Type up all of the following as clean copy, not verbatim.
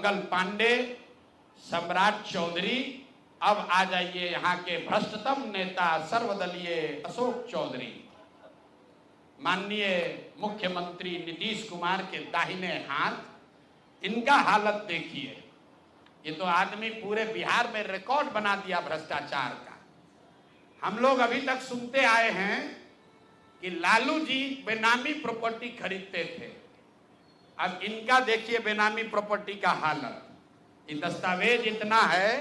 मंगल पांडे, सम्राट चौधरी, अब आ जाइए यहाँ के भ्रष्टतम नेता सर्वदलीय अशोक चौधरी। माननीय मुख्यमंत्री नीतीश कुमार के दाहिने हाथ, इनका हालत देखिए। ये तो आदमी पूरे बिहार में रिकॉर्ड बना दिया भ्रष्टाचार का। हम लोग अभी तक सुनते आए हैं कि लालू जी बेनामी प्रॉपर्टी खरीदते थे। अब इनका देखिए बेनामी प्रॉपर्टी का हालत। ये दस्तावेज इतना है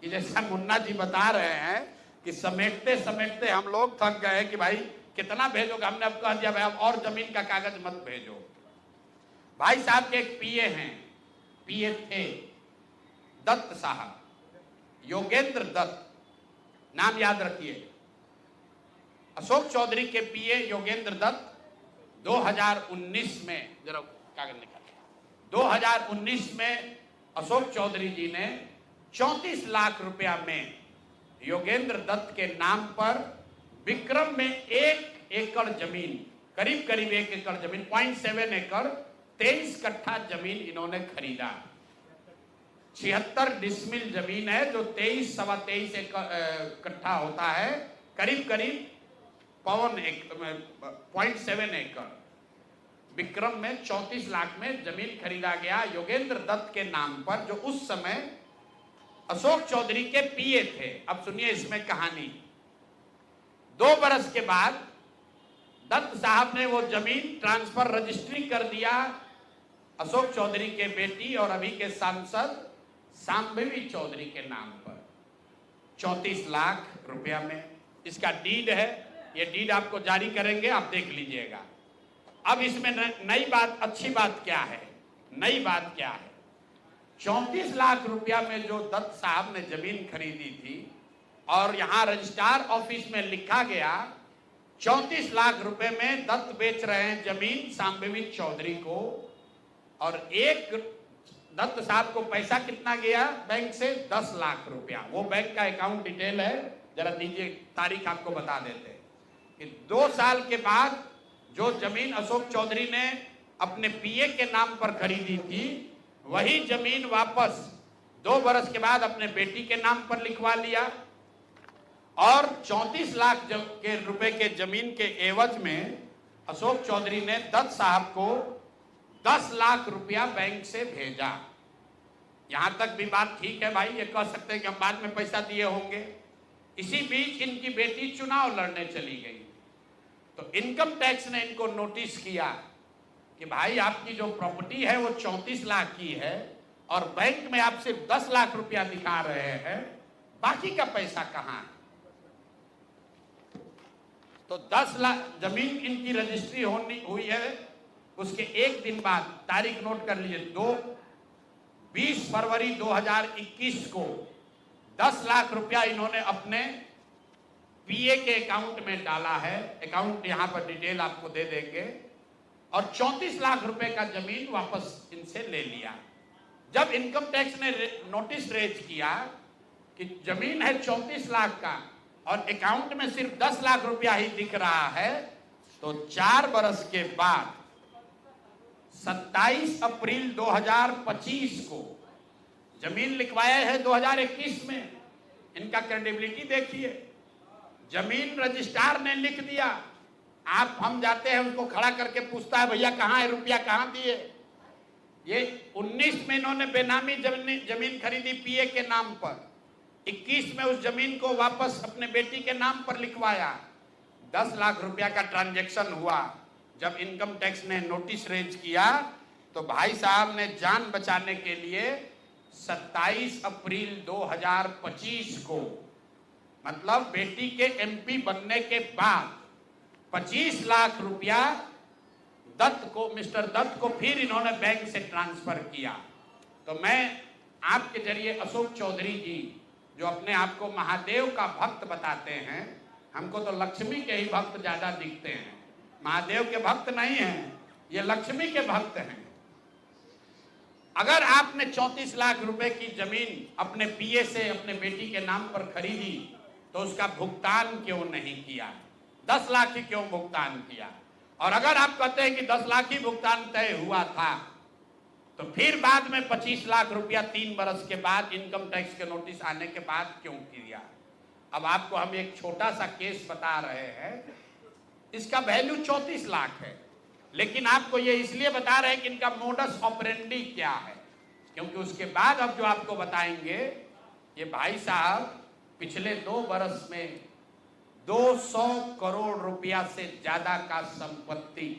कि जैसा मुन्ना जी बता रहे हैं कि समेटते समेटते हम लोग थक गए कि भाई कितना भेजोगे। हमने अब कह दिया भाई अब और जमीन का कागज मत भेजो। भाई साहब के एक पीए हैं, पीए थे दत्त साहब, योगेंद्र दत्त, नाम याद रखिए। अशोक चौधरी के पीए योगेंद्र दत्त 2019 में, जरा कागज निकालिए, 2019 में अशोक चौधरी जी ने 34 लाख रुपया में योगेंद्र दत्त के नाम पर विक्रम में 1 एकड़ जमीन, करीब करीब 1 एकड़ जमीन, 0.7 एकड़, 23 कट्ठा जमीन इन्होंने खरीदा। 76 डिसमिल जमीन है जो 23 सवा 23 कट्ठा होता है, करीब करीब 0.7 एकड़। विक्रम में 34 लाख में जमीन खरीदा गया योगेंद्र दत्त के नाम पर, जो उस समय अशोक चौधरी के पीए थे। अब सुनिए इसमें कहानी। 2 बरस के बाद दत्त साहब ने वो जमीन ट्रांसफर रजिस्ट्री कर दिया अशोक चौधरी के बेटी और अभी के सांसद शांभवी चौधरी के नाम पर 34 लाख रुपया में। इसका डीड है, ये डीड आपको जारी करेंगे, आप देख लीजिएगा। अब इसमें नई बात, अच्छी बात क्या है, नई बात क्या है? 34 लाख रुपया में जो दत्त साहब ने जमीन खरीदी थी और यहां रजिस्ट्रार ऑफिस में लिखा गया 34 लाख रुपए में दत्त बेच रहे हैं जमीन शांभवी चौधरी को, और एक दत्त साहब को पैसा कितना गया बैंक से? 10 लाख रुपया। वो बैंक का अकाउंट डिटेल है, जरा दीजिए, तारीख आपको बता देते हैं कि 2 साल के बाद जो जमीन अशोक चौधरी ने अपने पीए के नाम पर खरीदी थी, वही जमीन वापस 2 बरस के बाद अपने बेटी के नाम पर लिखवा लिया, और 34 लाख के रुपए के जमीन के एवज में अशोक चौधरी ने दत्त साहब को 10 लाख रुपया बैंक से भेजा। यहां तक भी बात ठीक है भाई, ये कह सकते हैं कि हम बाद में पैसा दिए होंगे। इसी बीच इनकी बेटी चुनाव लड़ने चली गई, तो इनकम टैक्स ने इनको नोटिस किया कि भाई आपकी जो प्रॉपर्टी है वो 34 लाख की है और बैंक में आप सिर्फ 10 लाख रुपया दिखा रहे हैं, बाकी का पैसा कहां है? तो 10 लाख जमीन इनकी रजिस्ट्री हुई है। उसके एक दिन बाद, तारीख नोट कर लीजिए, 20 फरवरी 2021 को 10 लाख रुपया इन्होंने अपने पीए के अकाउंट में डाला है। अकाउंट यहां पर डिटेल आपको दे देंगे, और 34 लाख रुपए का जमीन वापस इनसे ले लिया। जब इनकम टैक्स ने नोटिस रेज किया कि जमीन है 34 लाख का और अकाउंट में सिर्फ 10 लाख रुपया ही दिख रहा है, तो 4 बरस के बाद 27 अप्रैल 2025 को जमीन लिखवाया है 2021 में। इनका क्रेडिबिलिटी देखिए, जमीन रजिस्ट्रार ने लिख दिया, आप हम जाते हैं उनको खड़ा करके पूछता है भैया कहाँ है रुपया, कहाँ दिए? ये 19 में इन्होंने बेनामी जमीन खरीदी पीए के नाम पर, 21 में उस जमीन को वापस अपने बेटी के नाम पर लिखवाया। 10 लाख रुपया का ट्रांजैक्शन हुआ। जब इनकम टैक्स ने नोटिस रेज किया तो भाई साहब ने जान बचाने के लिए 27 अप्रैल 2025 को, मतलब बेटी के एमपी बनने के बाद 25 लाख रुपया दत्त को, मिस्टर दत्त को फिर इन्होंने बैंक से ट्रांसफर किया। तो मैं आपके जरिए अशोक चौधरी जी, जो अपने आप को महादेव का भक्त बताते हैं, हमको तो लक्ष्मी के ही भक्त ज्यादा दिखते हैं, महादेव के भक्त नहीं हैं, ये लक्ष्मी के भक्त हैं। अगर आपने 34 लाख रुपए की जमीन अपने पीए से अपने बेटी के नाम पर खरीदी तो उसका भुगतान क्यों नहीं किया? 10 लाख ही क्यों भुगतान किया? और अगर आप कहते हैं कि 10 लाख ही भुगतान तय हुआ था, तो फिर बाद में 25 लाख रुपया 3 बरस के बाद इनकम टैक्स के नोटिस आने के बाद क्यों किया? अब आपको हम एक छोटा सा केस बता रहे हैं, इसका वैल्यू 34 लाख है, लेकिन आपको ये इसलिए बता रहे हैं कि इनका मोडस ऑपरेंडी क्या है, क्योंकि उसके बाद अब जो आपको बताएंगे, ये भाई साहब पिछले 2 बरस में 200 करोड़ रुपया से ज्यादा का संपत्ति,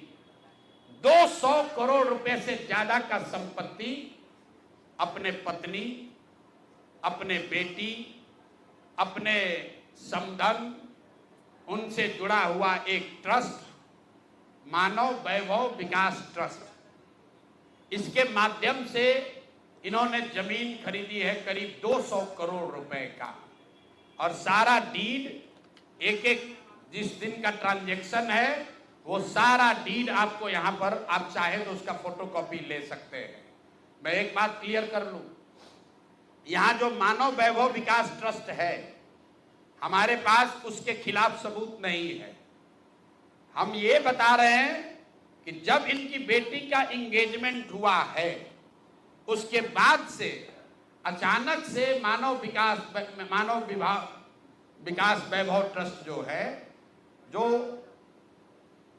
200 करोड़ रुपए से ज्यादा का संपत्ति अपने पत्नी, अपने बेटी, अपने समधन, उनसे जुड़ा हुआ एक ट्रस्ट, मानव वैभव विकास ट्रस्ट, इसके माध्यम से इन्होंने जमीन खरीदी है करीब 200 करोड़ रुपए का, और सारा डीड एक जिस दिन का ट्रांजैक्शन है वो सारा डीड आपको यहां पर, आप चाहे तो उसका फोटोकॉपी ले सकते हैं। मैं एक बात क्लियर कर लूं, यहां जो मानव वैभव विकास ट्रस्ट है, हमारे पास उसके खिलाफ सबूत नहीं है। हम ये बता रहे हैं कि जब इनकी बेटी का एंगेजमेंट हुआ है, उसके बाद से अचानक से मानव विकास वैभव ट्रस्ट जो है, जो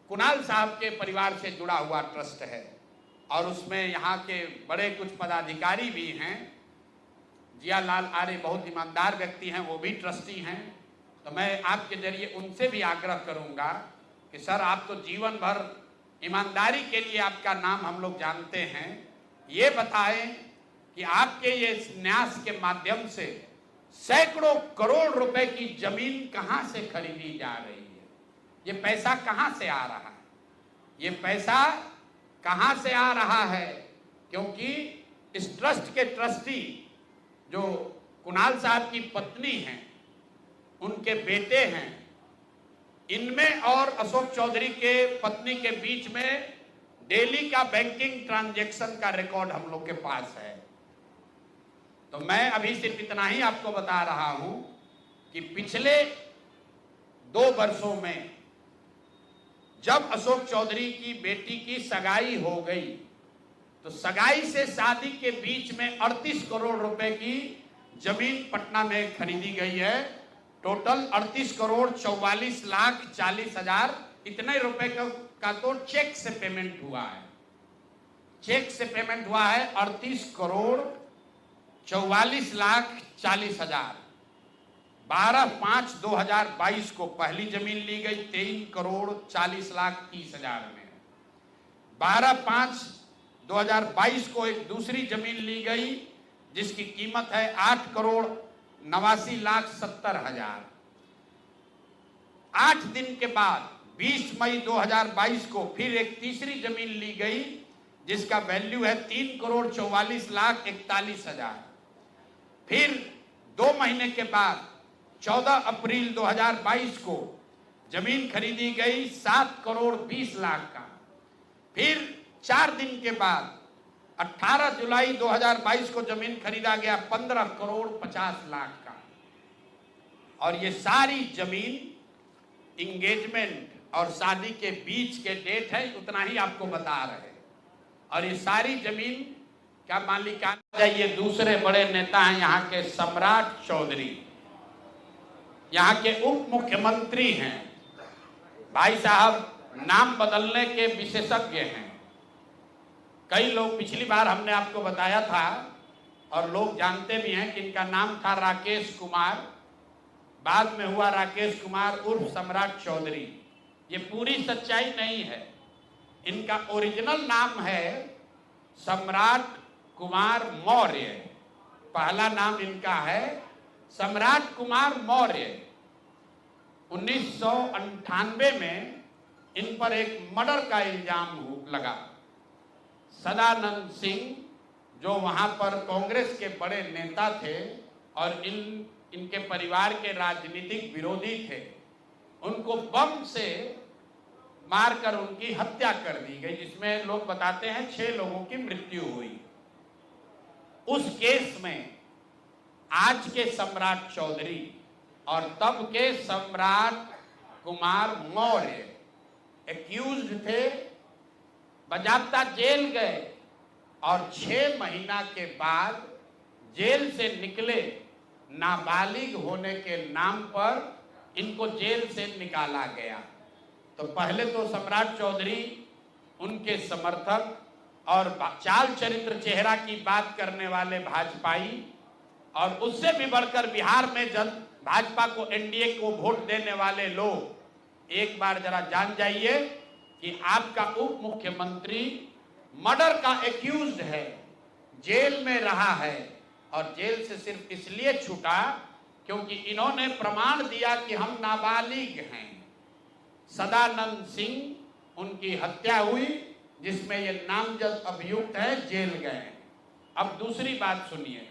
कुणाल साहब के परिवार से जुड़ा हुआ ट्रस्ट है, और उसमें यहाँ के बड़े कुछ पदाधिकारी भी हैं, जियालाल आर्य बहुत ईमानदार व्यक्ति हैं, वो भी ट्रस्टी हैं। तो मैं आपके जरिए उनसे भी आग्रह करूंगा कि सर, आप तो जीवन भर ईमानदारी के लिए आपका नाम हम लोग जानते हैं, ये बताएं कि आपके ये न्यास के माध्यम से सैकड़ों करोड़ रुपए की जमीन कहां से खरीदी जा रही है, ये पैसा कहां से आ रहा है, ये पैसा कहां से आ रहा है? क्योंकि इस ट्रस्ट के ट्रस्टी जो कुणाल साहब की पत्नी हैं, उनके बेटे हैं, इनमें और अशोक चौधरी के पत्नी के बीच में डेली का बैंकिंग ट्रांजैक्शन का रिकॉर्ड हम लोग के पास है। तो मैं अभी सिर्फ इतना ही आपको बता रहा हूं कि पिछले 2 वर्षों में जब अशोक चौधरी की बेटी की सगाई हो गई, तो सगाई से शादी के बीच में 38 करोड़ रुपए की जमीन पटना में खरीदी गई है। टोटल 38 करोड़ 44 लाख 40 हजार इतने रुपए का तो चेक से पेमेंट हुआ है। चेक से पेमेंट हुआ है 38 करोड़ 44 लाख 40 हजार। 12/5/2022 को पहली जमीन ली गई 23 करोड़ 40 लाख 30 हजार में। 12/5/2022 को एक दूसरी जमीन ली गई जिसकी कीमत है 8 करोड़ 89 लाख 70 हजार। 8 दिन के बाद 20 मई 2022 को फिर एक तीसरी जमीन ली गई जिसका वैल्यू है 3 करोड़ 44 लाख 41 हजार। फिर 2 महीने के बाद 14 अप्रैल 2022 को जमीन खरीदी गई 7 करोड़ 20 लाख का। फिर 4 दिन के बाद 18 जुलाई 2022 को जमीन खरीदा गया 15 करोड़ 50 लाख का। और ये सारी जमीन इंगेजमेंट और शादी के बीच के डेट है, उतना ही आपको बता रहे हैं। और ये सारी जमीन का मालिकाना, ये दूसरे बड़े नेता हैं यहाँ के, सम्राट चौधरी, यहाँ के उप मुख्यमंत्री हैं। भाई साहब नाम बदलने के विशेषज्ञ हैं। कई लोग, पिछली बार हमने आपको बताया था और लोग जानते भी हैं कि इनका नाम था राकेश कुमार, बाद में हुआ राकेश कुमार उर्फ सम्राट चौधरी। ये पूरी सच्चाई नहीं है। इनका ओरिजिनल नाम है सम्राट कुमार मौर्य। पहला नाम इनका है सम्राट कुमार मौर्य। 1998 में इन पर एक मर्डर का इल्जाम लगा। सदानंद सिंह जो वहां पर कांग्रेस के बड़े नेता थे और इनके परिवार के राजनीतिक विरोधी थे, उनको बम से मारकर उनकी हत्या कर दी गई, जिसमें लोग बताते हैं 6 लोगों की मृत्यु हुई। उस केस में आज के सम्राट चौधरी और तब के सम्राट कुमार मौर्य एक्यूज्ड थे, बजाबता जेल गए और 6 महीना के बाद जेल से निकले नाबालिग होने के नाम पर इनको जेल से निकाला गया। तो पहले तो सम्राट चौधरी, उनके समर्थक और चाल चरित्र चेहरा की बात करने वाले भाजपाई, और उससे भी बढ़कर बिहार में भाजपा को, एनडीए को वोट देने वाले लोग एक बार जरा जान जाइए कि आपका उप मुख्यमंत्री मर्डर का एक्यूज्ड है, जेल में रहा है, और जेल से सिर्फ इसलिए छूटा क्योंकि इन्होंने प्रमाण दिया कि हम नाबालिग हैं। सदानंद सिंह, उनकी हत्या हुई जिसमें ये नामजद अभियुक्त है, जेल गए। अब दूसरी बात सुनिए,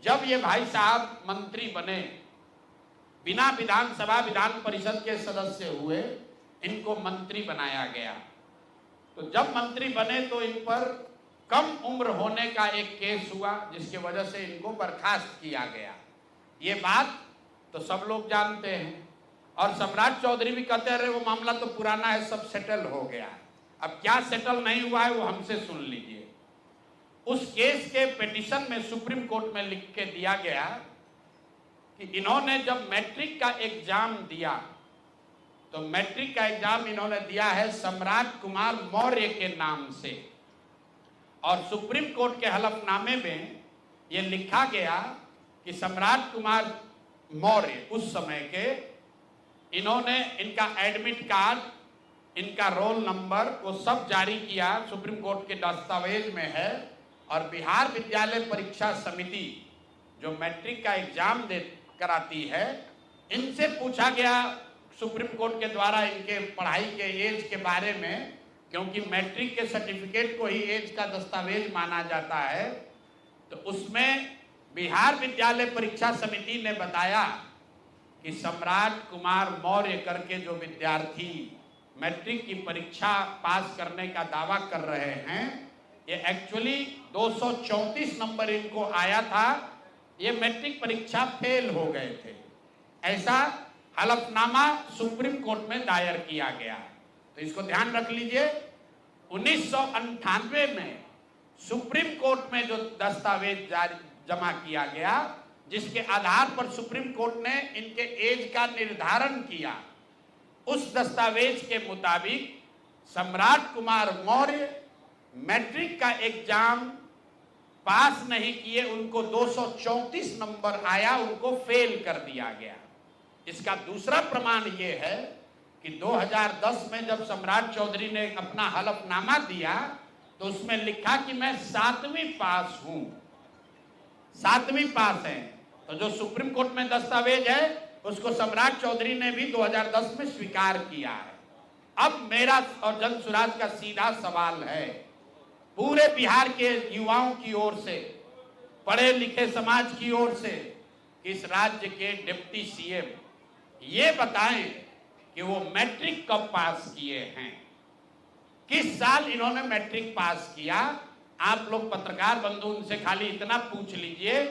जब ये भाई साहब मंत्री बने, बिना विधानसभा विधान परिषद के सदस्य हुए, इनको मंत्री बनाया गया। तो जब मंत्री बने तो इन पर कम उम्र होने का एक केस हुआ जिसकी वजह से इनको बर्खास्त किया गया। ये बात तो सब लोग जानते हैं, और सम्राट चौधरी भी कहते रहे वो मामला तो पुराना है, सब सेटल हो गया। अब क्या सेटल नहीं हुआ है वो हमसे सुन लीजिए। उस केस के पिटीशन में सुप्रीम कोर्ट में लिख के दिया गया कि इन्होंने जब मैट्रिक का एग्जाम दिया, तो मैट्रिक का एग्जाम इन्होंने दिया है सम्राट कुमार मौर्य के नाम से, और सुप्रीम कोर्ट के हलफनामे में यह लिखा गया कि सम्राट कुमार मौर्य उस समय के, इन्होंने इनका एडमिट कार्ड, इनका रोल नंबर, वो सब जारी किया, सुप्रीम कोर्ट के दस्तावेज में है। और बिहार विद्यालय परीक्षा समिति जो मैट्रिक का एग्जाम कराती है, इनसे पूछा गया सुप्रीम कोर्ट के द्वारा इनके पढ़ाई के एज के बारे में, क्योंकि मैट्रिक के सर्टिफिकेट को ही एज का दस्तावेज माना जाता है। तो उसमें बिहार विद्यालय परीक्षा समिति ने बताया कि सम्राट कुमार मौर्य करके जो विद्यार्थी मैट्रिक की परीक्षा पास करने का दावा कर रहे हैं, ये एक्चुअली 234 नंबर इनको आया था, ये मैट्रिक परीक्षा फेल हो गए थे। ऐसा हलफनामा सुप्रीम कोर्ट में दायर किया गया। तो इसको ध्यान रख लीजिए, 1998 में सुप्रीम कोर्ट में जो दस्तावेज जमा किया गया, जिसके आधार पर सुप्रीम कोर्ट ने इनके एज का निर्धारण किया, उस दस्तावेज के मुताबिक सम्राट कुमार मौर्य मैट्रिक का एग्जाम पास नहीं किए, उनको 234 नंबर आया, उनको फेल कर दिया गया। इसका दूसरा प्रमाण यह है कि 2010 में जब सम्राट चौधरी ने अपना हलफनामा दिया, तो उसमें लिखा कि मैं 7वीं पास हूं, 7वीं पास है। तो जो सुप्रीम कोर्ट में दस्तावेज है उसको सम्राट चौधरी ने भी 2010 में स्वीकार किया है। अब मेरा और जन सुराज का सीधा सवाल है पूरे बिहार के युवाओं की ओर से, पढ़े लिखे समाज की ओर से, इस राज्य के डिप्टी सीएम ये बताएं कि वो मैट्रिक कब पास किए हैं, किस साल इन्होंने मैट्रिक पास किया। आप लोग पत्रकार बंधु उनसे खाली इतना पूछ लीजिए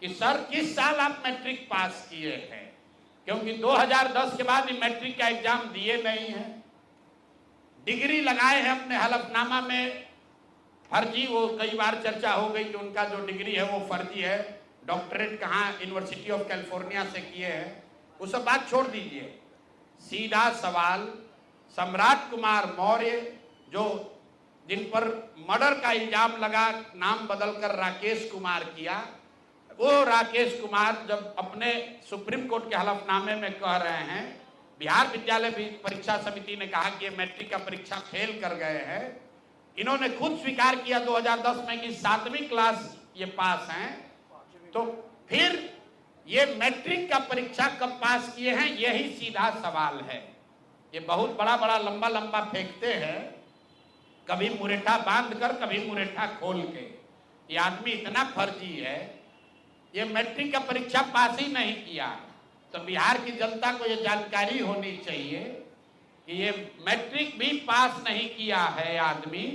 कि सर किस साल आप मैट्रिक पास किए हैं, क्योंकि 2010 के बाद मैट्रिक का एग्जाम दिए नहीं है। डिग्री लगाए हैं अपने हलफनामा में, फर्जी, वो कई बार चर्चा हो गई कि उनका जो डिग्री है वो फर्जी है, डॉक्टरेट कहाँ यूनिवर्सिटी ऑफ कैलिफोर्निया से किए हैं, वो सब बात छोड़ दीजिए। सीधा सवाल, सम्राट कुमार मौर्य जो जिन पर मर्डर का इल्जाम लगा, नाम बदलकर राकेश कुमार किया, वो राकेश कुमार जब अपने सुप्रीम कोर्ट के हलफनामे में कह रहे हैं, बिहार विद्यालय परीक्षा समिति ने कहा कि ये मैट्रिक का परीक्षा फेल कर गए हैं, इन्होंने खुद स्वीकार किया 2010 में कि 7वीं क्लास ये पास हैं, तो फिर ये मैट्रिक का परीक्षा कब पास किए हैं, यही सीधा सवाल है। ये बहुत बड़ा बड़ा लंबा लंबा फेंकते हैं, कभी मुरेठा बांध कर कभी मुरेठा खोल के। ये आदमी इतना फर्जी है, ये मैट्रिक का परीक्षा पास ही नहीं किया। तो बिहार की जनता को ये जानकारी होनी चाहिए कि ये मैट्रिक भी पास नहीं किया है आदमी,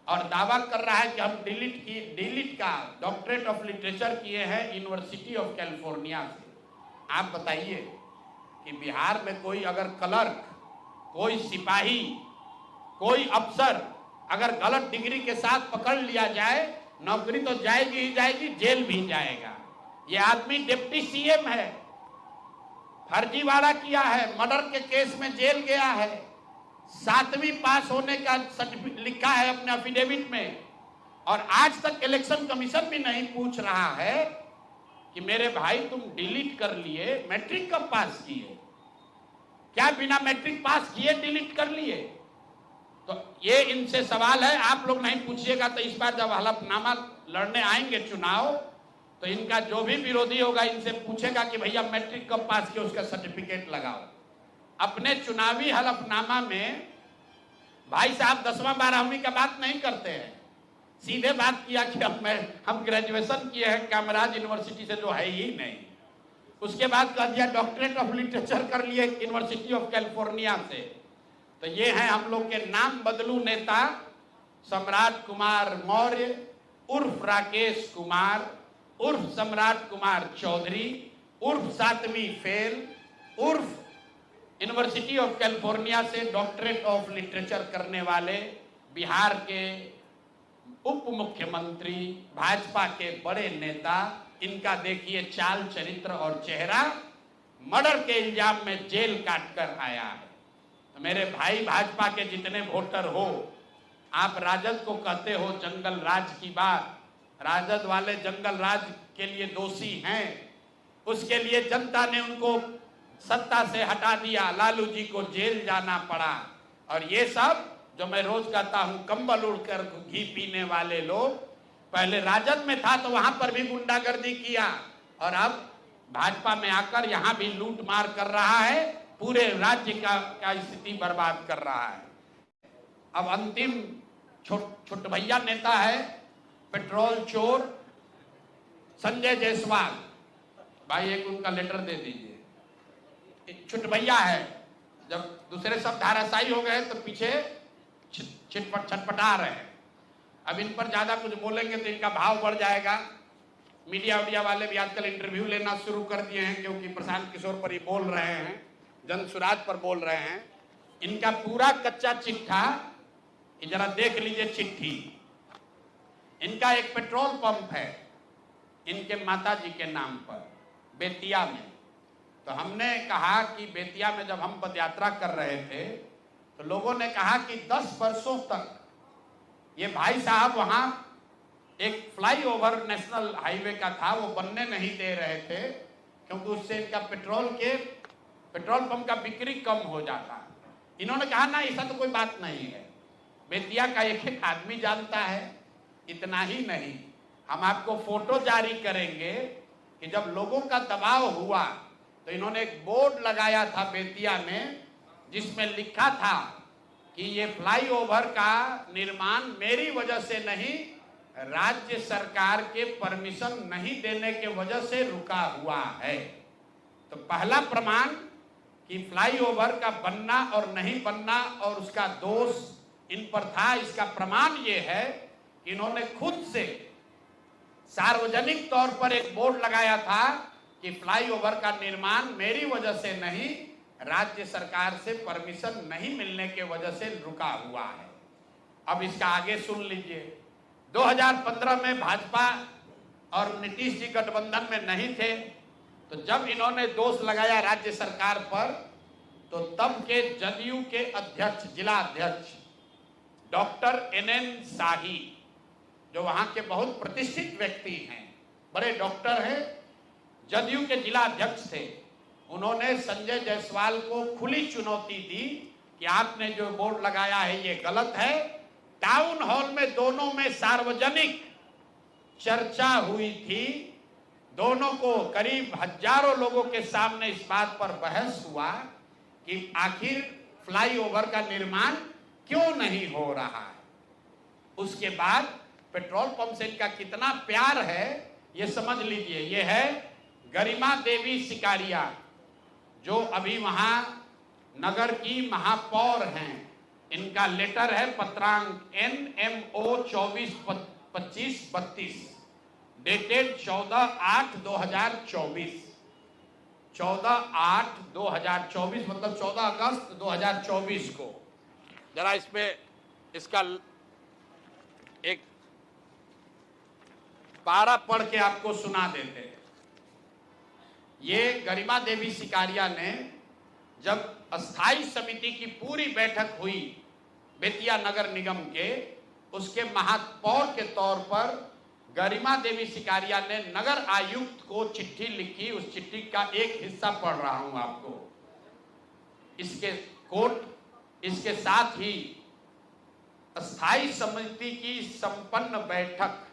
और दावा कर रहा है कि हम डिलीट का डॉक्टरेट ऑफ लिटरेचर किए हैं यूनिवर्सिटी ऑफ कैलिफोर्निया से। आप बताइए कि बिहार में कोई अगर क्लर्क, कोई सिपाही, कोई अफसर अगर गलत डिग्री के साथ पकड़ लिया जाए, नौकरी तो जाएगी ही जाएगी, जेल भी जाएगा। ये आदमी डिप्टी सीएम है, फर्जीवाड़ा किया है, मर्डर के केस में जेल गया है, 7वीं पास होने का सर्टिफिकेट लिखा है अपने एफिडेविट में, और आज तक इलेक्शन कमीशन भी नहीं पूछ रहा है कि मेरे भाई तुम डिलीट कर लिए, मैट्रिक कब पास किए? क्या बिना मैट्रिक पास किए डिलीट कर लिए? तो ये इनसे सवाल है, आप लोग नहीं पूछिएगा तो इस बार जब हलफनामा लड़ने आएंगे चुनाव, तो इनका जो भी विरोधी होगा इनसे पूछेगा कि भैया मैट्रिक कब पास किया, उसका सर्टिफिकेट लगाओ। अपने चुनावी हलफनामा में भाई साहब 10वां 12वीं का बात नहीं करते हैं, सीधे बात किया कि हम ग्रेजुएशन किए हैं कामराज यूनिवर्सिटी से, जो है ही नहीं। उसके बाद कह दिया डॉक्टरेट ऑफ लिटरेचर कर लिए यूनिवर्सिटी ऑफ कैलिफोर्निया से। तो ये है हम लोग के नाम बदलू नेता सम्राट कुमार मौर्य उर्फ राकेश कुमार उर्फ सम्राट कुमार चौधरी उर्फ 7वीं फेल उर्फ यूनिवर्सिटी ऑफ कैलिफोर्निया से डॉक्टरेट ऑफ लिटरेचर करने वाले बिहार के उप मुख्यमंत्री, भाजपा के बड़े नेता। इनका देखिए चाल चरित्र और चेहरा, मर्डर के इल्जाम में जेल काट कर आया है। तो मेरे भाई भाजपा के जितने वोटर हो, आप राजद को कहते हो जंगल राज की बात, राजद वाले जंगल राज के लिए दोषी हैं, उसके लिए जनता ने उनको सत्ता से हटा दिया, लालू जी को जेल जाना पड़ा। और ये सब जो मैं रोज कहता हूं कंबल उड़कर घी पीने वाले लोग, पहले राजद में था तो वहां पर भी गुंडागर्दी किया, और अब भाजपा में आकर यहां भी लूट मार कर रहा है, पूरे राज्य का स्थिति बर्बाद कर रहा है। अब अंतिम छोट भैया नेता है पेट्रोल चोर संजय जायसवाल। भाई एक उनका लेटर दे दीजिए। छोट भैया है, जब दूसरे सब धाराशायी हो गए तो पीछे छटपटा रहे हैं। अब इन पर ज्यादा कुछ बोलेंगे तो इनका भाव बढ़ जाएगा। मीडिया वाले भी आजकल इंटरव्यू लेना शुरू कर दिए हैं, क्योंकि प्रशांत किशोर पर ही बोल रहे हैं, जन सुराज पर बोल रहे हैं। इनका पूरा कच्चा चिट्ठा जरा देख लीजिए। चिट्ठी, इनका एक पेट्रोल पंप है इनके माताजी के नाम पर बेतिया में। तो हमने कहा कि बेतिया में जब हम पदयात्रा कर रहे थे तो लोगों ने कहा कि 10 वर्षों तक ये भाई साहब वहां एक फ्लाईओवर नेशनल हाईवे का था, वो बनने नहीं दे रहे थे, क्योंकि उससे इनका पेट्रोल पंप का बिक्री कम हो जाता। इन्होंने कहा ना, ऐसा तो कोई बात नहीं है, बेतिया का एक आदमी जानता है। इतना ही नहीं, हम आपको फोटो जारी करेंगे कि जब लोगों का दबाव हुआ तो इन्होंने एक बोर्ड लगाया था बेतिया में, जिसमें लिखा था कि ये फ्लाईओवर का निर्माण मेरी वजह से नहीं, राज्य सरकार के परमिशन नहीं देने के वजह से रुका हुआ है। तो पहला प्रमाण कि फ्लाईओवर का बनना और नहीं बनना और उसका दोष इन पर था, इसका प्रमाण ये है कि इन्होंने खुद से सार्वजनिक तौर पर एक बोर्ड लगाया था कि फ्लाईओवर का निर्माण मेरी वजह से नहीं, राज्य सरकार से परमिशन नहीं मिलने के वजह से रुका हुआ है। अब इसका आगे सुन लीजिए। 2015 में भाजपा और नीतीश जी गठबंधन में नहीं थे, तो जब इन्होंने दोष लगाया राज्य सरकार पर, तो तब के जदयू के अध्यक्ष, जिला अध्यक्ष डॉक्टर NN शाही, जो वहां के बहुत प्रतिष्ठित व्यक्ति हैं, बड़े डॉक्टर हैं, जदयू के जिला अध्यक्ष थे, उन्होंने संजय जायसवाल को खुली चुनौती दी कि आपने जो बोर्ड लगाया है ये गलत है। टाउन हॉल में दोनों में सार्वजनिक चर्चा हुई थी, दोनों को करीब हजारों लोगों के सामने इस बात पर बहस हुआ कि आखिर फ्लाईओवर का निर्माण क्यों नहीं हो रहा है। उसके बाद पेट्रोल पंप से इनका कितना प्यार है ये समझ लीजिए। ये है गरिमा देवी सिकारिया, जो अभी वहां नगर की महापौर हैं। इनका लेटर है पत्रांक NMO 242532 डेटेड 14/8/2024, 14/8/2024 मतलब 14 अगस्त 2024 को। जरा इसमें इसका पारा पढ़ के आपको सुना देते हैं। ये गरिमा देवी सिकारिया ने जब अस्थाई समिति की पूरी बैठक हुई बेतिया नगर निगम के, उसके महापौर के तौर पर गरिमा देवी सिकारिया ने नगर आयुक्त को चिट्ठी लिखी। उस चिट्ठी का एक हिस्सा पढ़ रहा हूं आपको, इसके कोट। इसके साथ ही अस्थाई समिति की संपन्न बैठक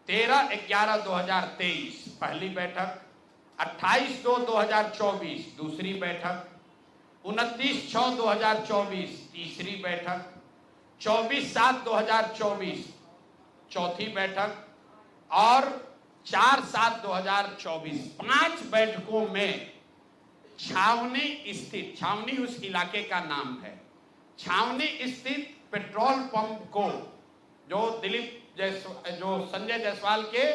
13/11/2023 पहली बैठक, 28/2/2024 दूसरी बैठक, 29/6/2024 तीसरी बैठक, 24/7/2024 चौथी बैठक और 4/7/2024 5 बैठकों में छावनी स्थित, छावनी उस इलाके का नाम है, छावनी स्थित पेट्रोल पंप को, जो संजय जायसवाल के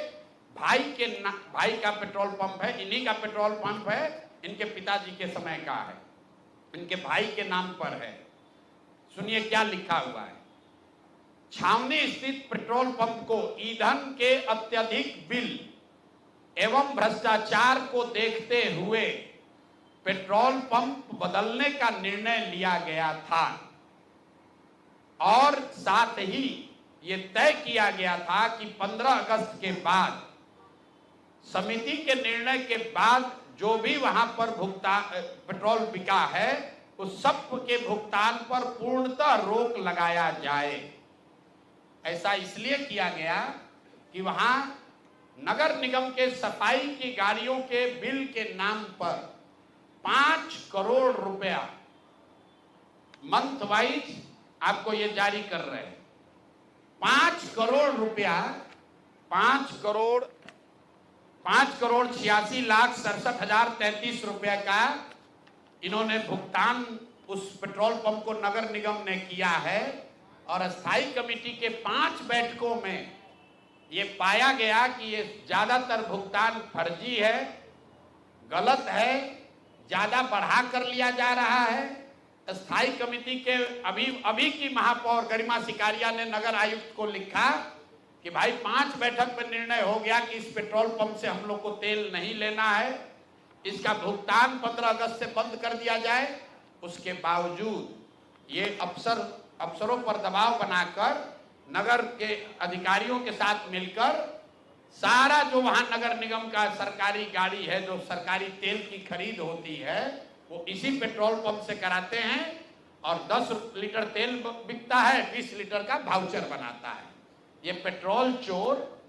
भाई का पेट्रोल पंप है, इन्हीं का पेट्रोल पंप है, इनके पिताजी के समय का है, इनके भाई के नाम पर है। सुनिए क्या लिखा हुआ है। छावनी स्थित पेट्रोल पंप को ईंधन के अत्यधिक बिल एवं भ्रष्टाचार को देखते हुए पेट्रोल पंप बदलने का निर्णय लिया गया था और साथ ही ये तय किया गया था कि 15 अगस्त के बाद समिति के निर्णय के बाद जो भी वहां पर पेट्रोल बिका है उस सब के भुगतान पर पूर्णतः रोक लगाया जाए। ऐसा इसलिए किया गया कि वहां नगर निगम के सफाई की गाड़ियों के बिल के नाम पर 5 करोड़ रुपया मंथ वाइज आपको ये जारी कर रहे हैं। 5 करोड़ रुपया, 5,86,67,33 रुपए का इन्होंने भुगतान उस पेट्रोल पंप को नगर निगम ने किया है। और अस्थाई कमेटी के 5 बैठकों में ये पाया गया कि ये ज्यादातर भुगतान फर्जी है, गलत है, ज्यादा बढ़ा कर लिया जा रहा है। अस्थाई कमेटी के अभी की महापौर गरिमा सिकारिया ने नगर आयुक्त को लिखा कि भाई 5 बैठक में निर्णय हो गया कि इस पेट्रोल पंप से हम लोग को तेल नहीं लेना है, इसका भुगतान 15 अगस्त से बंद कर दिया जाए। उसके बावजूद ये अफसरों पर दबाव बनाकर नगर के अधिकारियों के साथ मिलकर सारा जो वहां नगर निगम का सरकारी गाड़ी है, जो सरकारी तेल की खरीद होती है, वो इसी पेट्रोल पंप से कराते हैं और 10 लीटर तेल बिकता है, 20 लीटर का वाउचर बनाता है। ये पेट्रोल चोर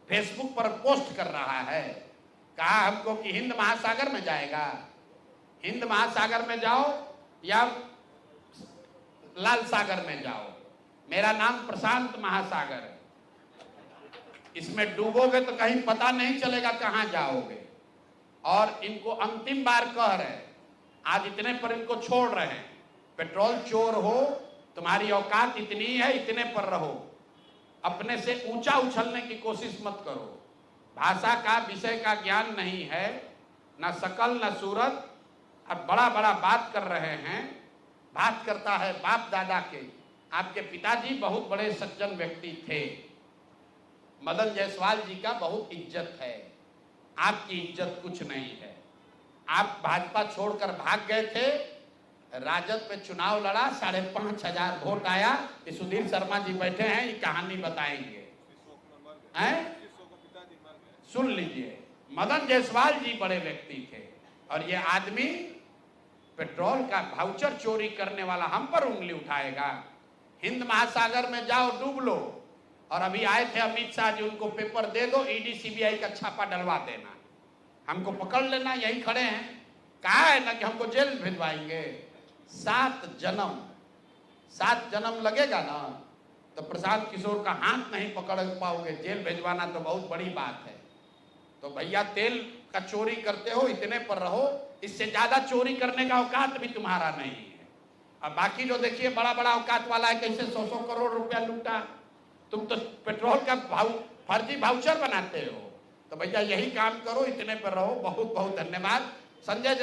फेसबुक पर पोस्ट कर रहा है, कहा हमको कि हिंद महासागर में जाएगा, हिंद महासागर में जाओ या लाल सागर में जाओ, मेरा नाम प्रशांत महासागर है, इसमें डूबोगे तो कहीं पता नहीं चलेगा कहां जाओगे। और इनको अंतिम बार कह रहे हैं, आज इतने पर इनको छोड़ रहे हैं, पेट्रोल चोर हो, तुम्हारी औकात इतनी है, इतने पर रहो, अपने से ऊंचा उछलने की कोशिश मत करो। भाषा का विषय का ज्ञान नहीं है, ना शकल ना सूरत, अब बड़ा बड़ा बात कर रहे हैं। बात करता है बाप दादा के, आपके पिताजी बहुत बड़े सज्जन व्यक्ति थे, मदन जायसवाल जी का बहुत इज्जत है, आपकी इज्जत कुछ नहीं है। आप भाजपा छोड़कर भाग गए थे, राजद पे चुनाव लड़ा, 5,500 वोट आया। सुधीर शर्मा जी बैठे हैं, ये कहानी बताएंगे, हैं? सुन लीजिए, मदन जायसवाल जी बड़े व्यक्ति थे और ये आदमी पेट्रोल का वाउचर चोरी करने वाला हम पर उंगली उठाएगा। हिंद महासागर में जाओ, डूब लो। और अभी आए थे अमित शाह जी, उनको पेपर दे दो, ईडी सीबीआई का छापा डलवा देना, हमको पकड़ लेना, यही खड़े हैं। कहा है ना कि हमको जेल भिजवाएंगे। 7 जन्म लगेगा ना तो प्रशांत किशोर का हाथ नहीं पकड़ पाओगे, जेल भिजवाना तो बहुत बड़ी बात है। तो भैया तेल का चोरी करते हो, इतने पर रहो, इससे ज्यादा चोरी करने का औकात भी तुम्हारा नहीं है। अब बाकी जो देखिए बड़ा बड़ा औकात वाला है, कैसे 100 करोड़ रुपया लूटा, तुम तो पेट्रोल का फर्जी वाउचर बनाते हो। तो भैया यही काम करो, इतने पर रहो। बहुत बहुत धन्यवाद। संजय